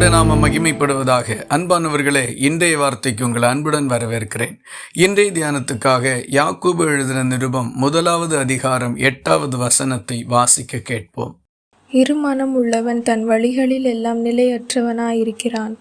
கர்த்தருடைய நாமம் மகிமைப்படுவதாக. அன்பானவர்களே, இன்றைய வார்த்தைக்கு உங்களை அன்புடன் வரவேற்கிறேன். இன்றைய தியானத்துக்காக யாக்கோபு எழுதின நிருபம் 1வது அதிகாரம் 8வது வசனத்தை வாசிக்க கேட்போம். இருமனம் உள்ளவன் தன் வழிகளில் எல்லாம் நிலையற்றவனாயிருக்கிறான்.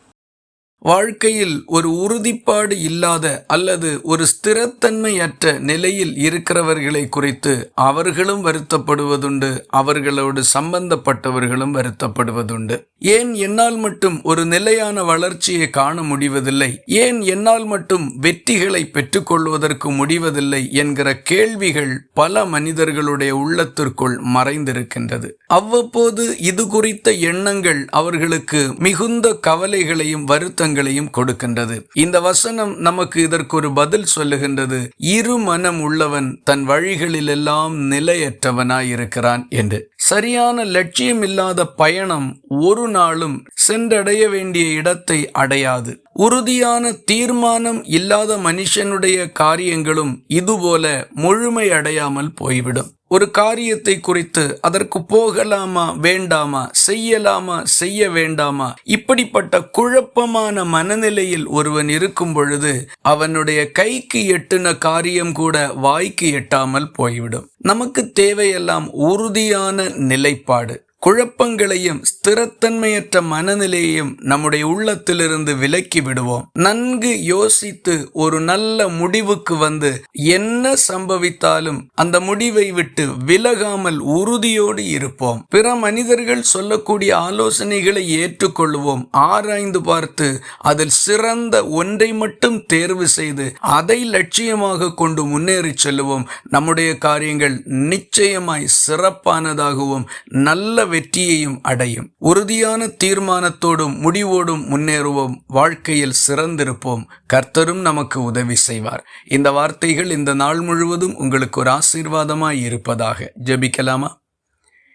வாழ்க்கையில் ஒரு உறுதிப்பாடு இல்லாத அல்லது ஒரு ஸ்திரத்தன்மையற்ற நிலையில் இருக்கிறவர்களை குறித்து அவர்களும் வருத்தப்படுவதுண்டு, அவர்களோடு சம்பந்தப்பட்டவர்களும் வருத்தப்படுவதுண்டு. ஏன் என்னால் மட்டும் ஒரு நிலையான வளர்ச்சியை காண முடிவதில்லை, ஏன் என்னால் மட்டும் வெற்றிகளை பெற்றுக்கொள்வதற்கு முடிவதில்லை என்கிற கேள்விகள் பல மனிதர்களுடைய உள்ளத்திற்குள் மறைந்திருக்கின்றது. அவ்வப்போது இது குறித்த எண்ணங்கள் அவர்களுக்கு மிகுந்த கவலைகளையும் வருத்தங்களையும் கொடுக்கின்றது. இந்த வசனம் நமக்கு இதற்கு ஒரு பதில் சொல்லுகின்றது. இரு மனம் உள்ளவன் தன் வழிகளில் எல்லாம் நிலையற்றவனாயிருக்கிறான் என்று. சரியான லட்சியம் இல்லாத பயணம் ஒரு நாளும் சென்றடைய வேண்டிய இடத்தை அடையாது. உறுதியான தீர்மானம் இல்லாத மனுஷனுடைய காரியங்களும் இதுபோல முழுமை அடையாமல் போய்விடும். ஒரு காரியத்தை குறித்து அதற்கு போகலாமா வேண்டாமா, செய்யலாமா செய்ய வேண்டாமா, இப்படிப்பட்ட குழப்பமான மனநிலையில் ஒருவன் இருக்கும் பொழுது அவனுடைய கைக்கு எட்டுன காரியம் கூட வாய்க்கு எட்டாமல் போய்விடும். நமக்கு தேவையெல்லாம் உறுதியான நிலைப்பாடு. குழப்பங்களையும் ஸ்திரத்தன்மையற்ற மனநிலையையும் நம்முடைய உள்ளத்திலிருந்து விலக்கி விடுவோம். நன்கு யோசித்து ஒரு நல்ல முடிவுக்கு வந்து என்ன சம்பவித்தாலும் அந்த முடிவை விட்டு விலகாமல் உறுதியோடு இருப்போம். பிற மனிதர்கள் சொல்லக்கூடிய ஆலோசனைகளை ஏற்றுக்கொள்வோம். ஆராய்ந்து பார்த்து அதில் சிறந்த ஒன்றை மட்டும் தேர்வு செய்து அதை லட்சியமாக கொண்டு முன்னேறி செல்லுவோம். நம்முடைய காரியங்கள் நிச்சயமாய் சிறப்பானதாகவும் நல்ல வெற்றியையும் அடையும். உறுதியான தீர்மானத்தோடும் முடிவோடும் முன்னேறுவோம். வாழ்க்கையில் சிறந்திருப்போம். கர்த்தரும் நமக்கு உதவி செய்வார். இந்த வார்த்தைகள் இந்த நாள் முழுவதும் உங்களுக்கு ஒரு ஆசீர்வாதமாய் இருப்பதாக. ஜெபிக்கலாமா?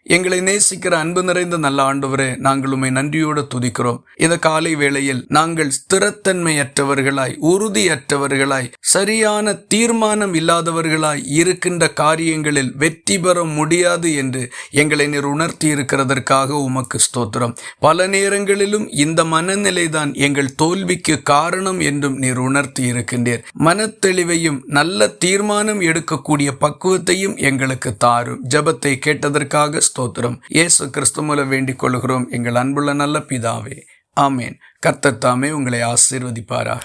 எங்களை நேசிக்கிற அன்பு நிறைந்த நல்ல ஆண்டவரே, நாங்கள் உம்மை நன்றியோடு துதிக்கிறோம். இந்த காலை வேளையில் நாங்கள் ஸ்திரத்தன்மையற்றவர்களாய், உறுதியற்றவர்களாய், சரியான தீர்மானம் இல்லாதவர்களாய் இருக்கின்ற காரியங்களில் வெற்றி பெற முடியாது என்று எங்களை நீர் உணர்த்தி இருக்கிறதற்காக உமக்கு ஸ்தோத்திரம். பல நேரங்களிலும் இந்த மனநிலைதான் எங்கள் தோல்விக்கு காரணம் என்றும் நீர் உணர்த்தி இருக்கின்றீர். மனத்தெளிவையும் நல்ல தீர்மானம் எடுக்கக்கூடிய பக்குவத்தையும் எங்களுக்கு தாரும். ஜெபத்தை கேட்டதற்காக ஸ்தோத்திரம். இயேசு கிறிஸ்து மூலம் வேண்டிக் கொள்கிறோம் எங்கள் அன்புள்ள நல்ல பிதாவே. ஆமேன். கர்த்தர் தாமே உங்களை ஆசீர்வதிப்பாராக.